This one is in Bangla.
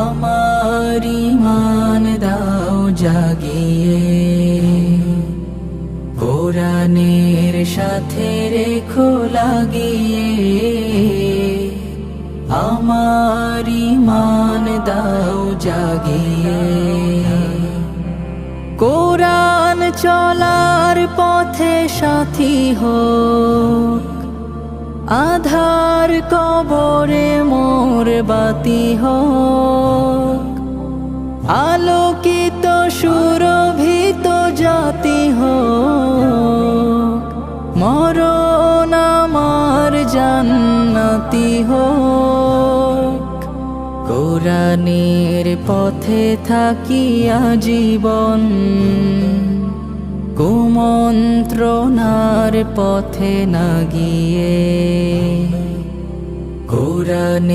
আমার ঈমান দাও জাগিয়ে, কোরআনের সাথে রেখো লাগিয়ে। আমার ঈমান দাও জাগিয়ে, কোরআন চলার পথে সাথী হোক, আধার কবরে মোর বাতি হোক। আলোকিত সুরভিত জাতি হোক, মরণ আমার জান্নাতি হোক। কোরআনের পথে থাকিয়া জীবন, কুমন্ত্রণার পথে না গিয়ে। কোরআন